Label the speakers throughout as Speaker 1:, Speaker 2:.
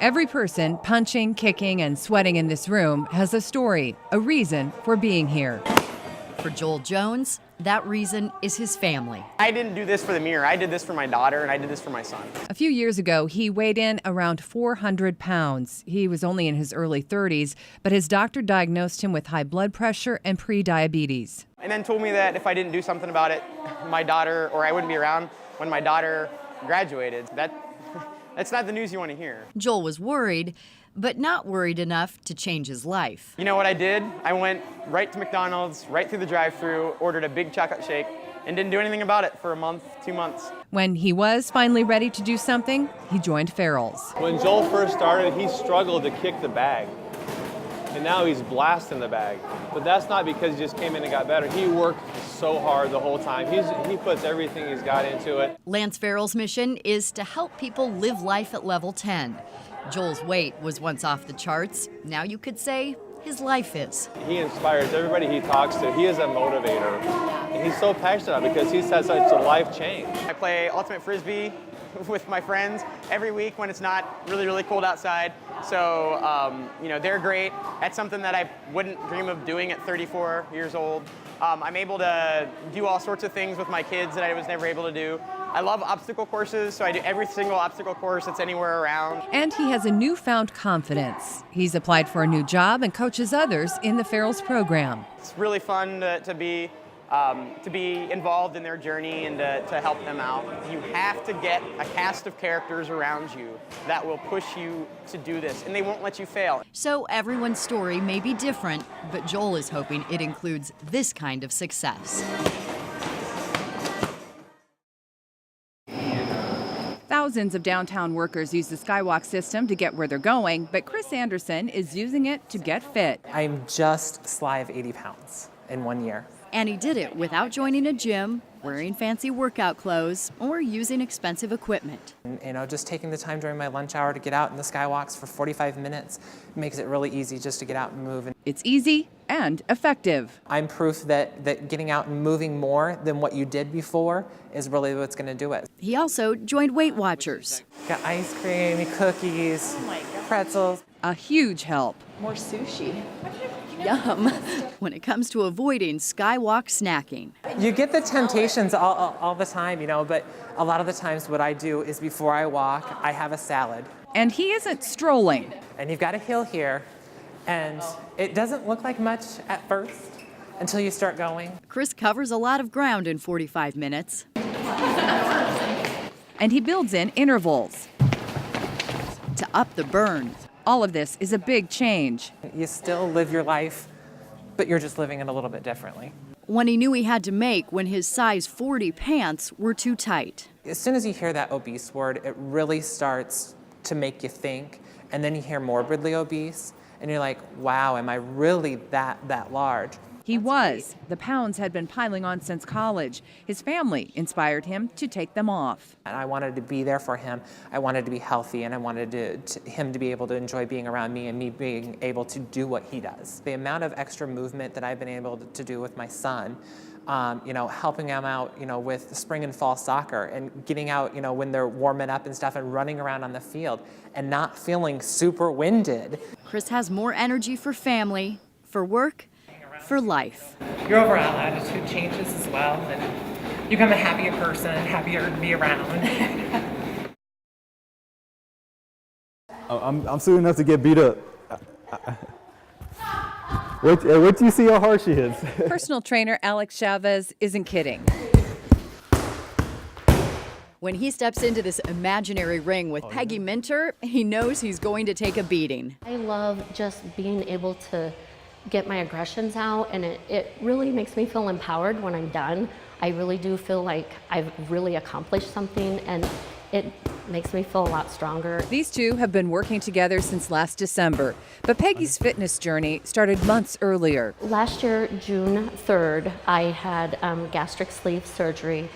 Speaker 1: Every person punching, kicking, and sweating in this room has a story, a reason for being here.
Speaker 2: For Joel Jones, that reason is his family.
Speaker 3: I didn't do this for the mirror. I did this for my daughter, and I did this for my son.
Speaker 1: A few years ago, he weighed in around 400 pounds. He was only in his early 30s, but his doctor diagnosed him with high blood pressure and pre-diabetes.
Speaker 3: And then told me that if I didn't do something about it, my daughter, or I wouldn't be around when my daughter graduated. That's not the news you want to hear.
Speaker 2: Joel was worried, but not worried enough to change his life.
Speaker 3: You know what I did? I went right to McDonald's, right through the drive-thru, ordered a big chocolate shake, and didn't do anything about it for a month, 2 months.
Speaker 1: When he was finally ready to do something, he joined Farrell's.
Speaker 4: When Joel first started, he struggled to kick the bag. And now he's blasting the bag. But that's not because he just came in and got better. He worked so hard the whole time. He puts everything he's got into it.
Speaker 2: Lance Farrell's mission is to help people live life at level 10. Joel's weight was once off the charts. Now you could say his life is.
Speaker 4: He inspires everybody he talks to. He is a motivator. And he's so passionate about it because he says it's a life change.
Speaker 3: I play ultimate frisbee with my friends every week when it's not really, really cold outside. So, they're great. That's something that I wouldn't dream of doing at 34 years old. I'm able to do all sorts of things with my kids that I was never able to do. I love obstacle courses, so I do every single obstacle course that's anywhere around.
Speaker 1: And he has a newfound confidence. He's applied for a new job and coaches others in the Farrell's program.
Speaker 3: It's really fun to be involved in their journey and to help them out. You have to get a cast of characters around you that will push you to do this, and they won't let you fail.
Speaker 2: So everyone's story may be different, but Joel is hoping it includes this kind of success.
Speaker 1: Thousands of downtown workers use the Skywalk system to get where they're going, but Chris Anderson is using it to get fit.
Speaker 5: I'm just sly of 80 pounds in 1 year.
Speaker 2: And he did it without joining a gym, wearing fancy workout clothes, or using expensive equipment.
Speaker 5: Just taking the time during my lunch hour to get out in the Skywalks for 45 minutes makes it really easy just to get out and move.
Speaker 1: It's easy and effective.
Speaker 5: I'm proof that getting out and moving more than what you did before is really what's going to do it.
Speaker 2: He also joined Weight Watchers.
Speaker 5: Got ice cream, cookies, pretzels.
Speaker 1: A huge help.
Speaker 6: More sushi. Yum.
Speaker 2: When it comes to avoiding Skywalk snacking.
Speaker 5: You get the temptations all the time, but a lot of the times what I do is before I walk, I have a salad.
Speaker 1: And he isn't strolling.
Speaker 5: And you've got a hill here, and it doesn't look like much at first until you start going.
Speaker 2: Chris covers a lot of ground in 45 minutes.
Speaker 1: And he builds in intervals
Speaker 2: to up the burn.
Speaker 1: All of this is a big change.
Speaker 5: You still live your life, but you're just living it a little bit differently.
Speaker 2: One he knew he had to make when his size 40 pants were too tight.
Speaker 5: As soon as you hear that obese word, it really starts to make you think, and then you hear morbidly obese, and you're like, wow, am I really that large?
Speaker 1: He was. The pounds had been piling on since college. His family inspired him to take them off.
Speaker 5: And I wanted to be there for him. I wanted to be healthy, and I wanted him to be able to enjoy being around me and me being able to do what he does. The amount of extra movement that I've been able to do with my son, helping him out, with spring and fall soccer and getting out, when they're warming up and stuff and running around on the field and not feeling super winded.
Speaker 2: Chris has more energy for family, for work, for life.
Speaker 5: Your overall attitude changes as well, and you become a happier person, happier to be around.
Speaker 7: I'm soon enough to get beat up. Wait till you see how hard she is.
Speaker 1: Personal trainer Alex Chavez isn't kidding.
Speaker 2: When he steps into this imaginary ring with Peggy Minter, he knows he's going to take a beating.
Speaker 8: I love just being able to get my aggressions out, and it really makes me feel empowered when I'm done. I really do feel like I've really accomplished something, and it makes me feel a lot stronger.
Speaker 1: These two have been working together since last December, but Peggy's fitness journey started months earlier.
Speaker 8: Last year, June 3rd, I had gastric sleeve surgery.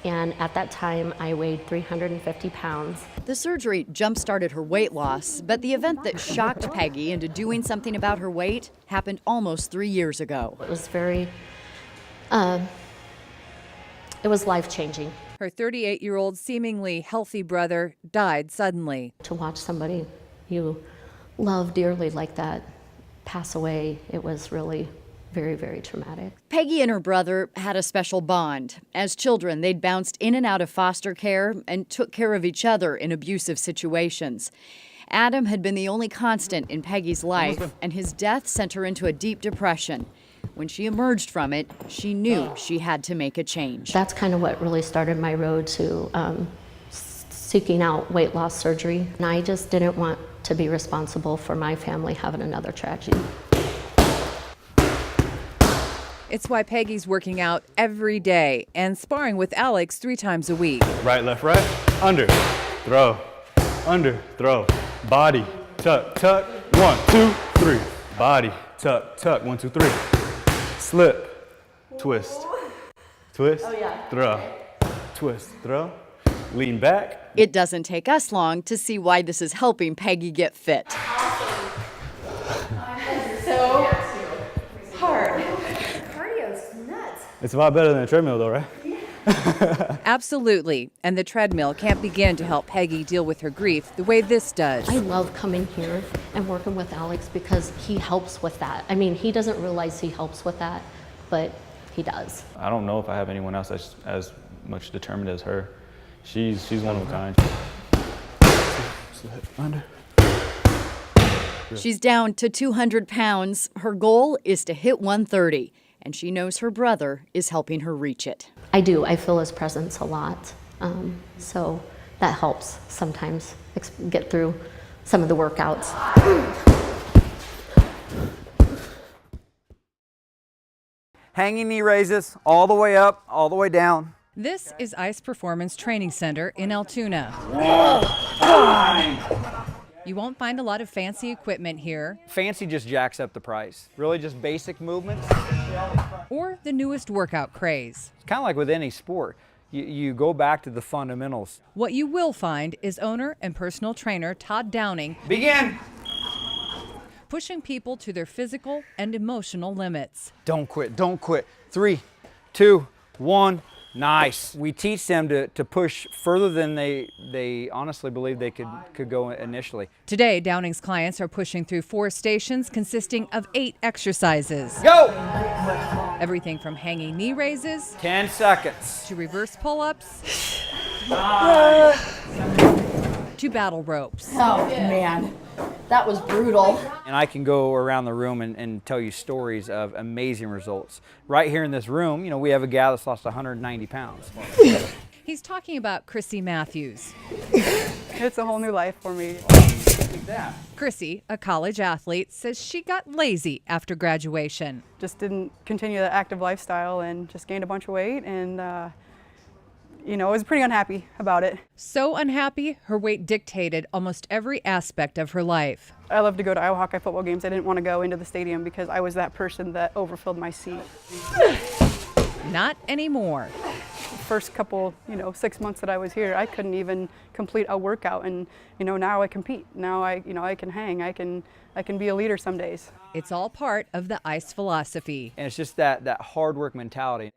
Speaker 8: And at that time, I weighed 350 pounds.
Speaker 2: The surgery jump-started her weight loss, but the event that shocked Peggy into doing something about her weight happened almost 3 years ago.
Speaker 8: It was very, it was life-changing.
Speaker 1: Her 38-year-old, seemingly healthy brother died suddenly.
Speaker 8: To watch somebody you love dearly like that pass away, it was really very, very traumatic.
Speaker 2: Peggy and her brother had a special bond. As children, they'd bounced in and out of foster care and took care of each other in abusive situations. Adam had been the only constant in Peggy's life, and his death sent her into a deep depression. When she emerged from it, she knew she had to make a change.
Speaker 8: That's kind of what really started my road to seeking out weight loss surgery. And I just didn't want to be responsible for my family having another tragedy.
Speaker 1: It's why Peggy's working out every day and sparring with Alex 3 times a week.
Speaker 7: Right, left, right. Under, throw, under, throw. Body, tuck, tuck. 1, 2, 3. Body, tuck, tuck. 1, 2, 3. Slip, twist, twist, throw, twist, throw. Lean back.
Speaker 2: It doesn't take us long to see why this is helping Peggy get fit.
Speaker 6: So hard. Cardio's nuts.
Speaker 7: It's a lot better than a treadmill though, right?
Speaker 1: Absolutely. And the treadmill can't begin to help Peggy deal with her grief the way this does.
Speaker 8: I love coming here and working with Alex because he helps with that. I mean, he doesn't realize he helps with that, but he does.
Speaker 9: I don't know if I have anyone else that's as much determined as her. She's one of a kind.
Speaker 7: Slip, under.
Speaker 2: She's down to 200 pounds. Her goal is to hit 130, and she knows her brother is helping her reach it.
Speaker 8: I do. I feel his presence a lot. So that helps sometimes get through some of the workouts.
Speaker 10: Hanging knee raises all the way up, all the way down.
Speaker 1: This is Ice Performance Training Center in Altoona. You won't find a lot of fancy equipment here.
Speaker 10: Fancy just jacks up the price. Really just basic movements.
Speaker 1: Or the newest workout craze.
Speaker 10: It's kind of like with any sport. You go back to the fundamentals.
Speaker 1: What you will find is owner and personal trainer Todd Downing
Speaker 10: Begin.
Speaker 1: pushing people to their physical and emotional limits.
Speaker 10: Don't quit, don't quit. 3, 2, 1. Nice. We teach them to push further than they honestly believe they could go initially.
Speaker 1: Today, Downing's clients are pushing through 4 stations consisting of 8 exercises.
Speaker 10: Go!
Speaker 1: Everything from hanging knee raises
Speaker 10: 10 seconds.
Speaker 1: to reverse pull-ups to battle ropes.
Speaker 6: Oh, man. That was brutal.
Speaker 10: And I can go around the room and tell you stories of amazing results. Right here in this room, we have a gal that's lost 190 pounds.
Speaker 1: He's talking about Chrissy Matthews.
Speaker 11: It's a whole new life for me.
Speaker 1: Chrissy, a college athlete, says she got lazy after graduation.
Speaker 11: Just didn't continue the active lifestyle and just gained a bunch of weight and I was pretty unhappy about it.
Speaker 1: So unhappy, her weight dictated almost every aspect of her life.
Speaker 11: I love to go to Iowa Hawkeye football games. I didn't want to go into the stadium because I was that person that overfilled my seat.
Speaker 1: Not anymore.
Speaker 11: First couple, 6 months that I was here, I couldn't even complete a workout, and now I compete. Now I can hang. I can be a leader some days.
Speaker 1: It's all part of the ICE philosophy.
Speaker 10: And it's just that hard work mentality.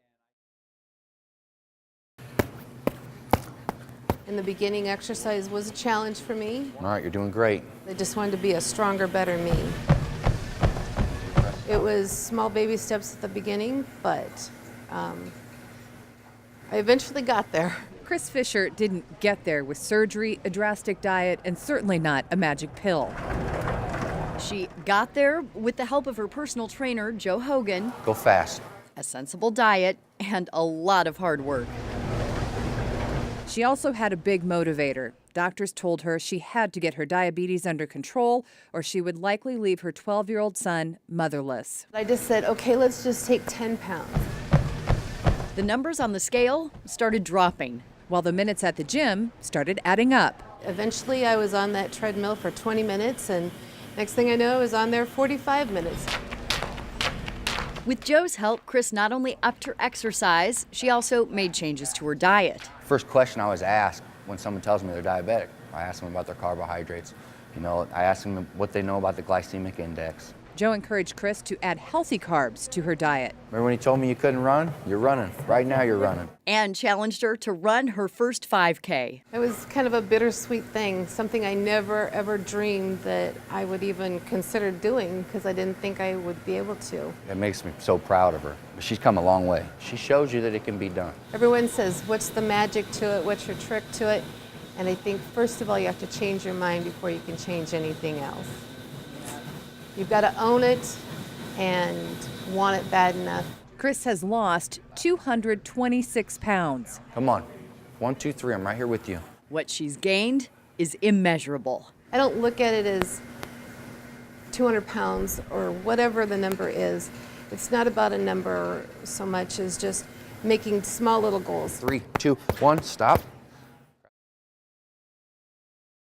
Speaker 12: In the beginning, exercise was a challenge for me.
Speaker 13: All right, you're doing great.
Speaker 12: I just wanted to be a stronger, better me. It was small baby steps at the beginning, but I eventually got there.
Speaker 1: Chris Fisher didn't get there with surgery, a drastic diet, and certainly not a magic pill.
Speaker 2: She got there with the help of her personal trainer, Joe Hogan,
Speaker 13: Go fast.
Speaker 2: a sensible diet, and a lot of hard work.
Speaker 1: She also had a big motivator. Doctors told her she had to get her diabetes under control or she would likely leave her 12-year-old son motherless.
Speaker 12: I just said, okay, let's just take 10 pounds.
Speaker 2: The numbers on the scale started dropping,
Speaker 1: while the minutes at the gym started adding up.
Speaker 12: Eventually, I was on that treadmill for 20 minutes, and next thing I know, I was on there 45 minutes.
Speaker 2: With Joe's help, Chris not only upped her exercise, she also made changes to her diet.
Speaker 13: First question I always ask when someone tells me they're diabetic, I ask them about their carbohydrates. I ask them what they know about the glycemic index.
Speaker 1: Joe encouraged Chris to add healthy carbs to her diet.
Speaker 13: Remember when he told me you couldn't run? You're running. Right now you're running.
Speaker 2: And challenged her to run her first 5K.
Speaker 12: It was kind of a bittersweet thing, something I never ever dreamed that I would even consider doing because I didn't think I would be able to.
Speaker 13: It makes me so proud of her. She's come a long way. She shows you that it can be done.
Speaker 12: Everyone says, what's the magic to it? What's your trick to it? And I think, first of all, you have to change your mind before you can change anything else. You've got to own it and want it bad enough.
Speaker 1: Chris has lost 226 pounds.
Speaker 13: Come on. 1, 2, 3. I'm right here with you.
Speaker 2: What she's gained is immeasurable.
Speaker 12: I don't look at it as 200 pounds or whatever the number is. It's not about a number so much as just making small little goals.
Speaker 13: 3, 2, 1. Stop.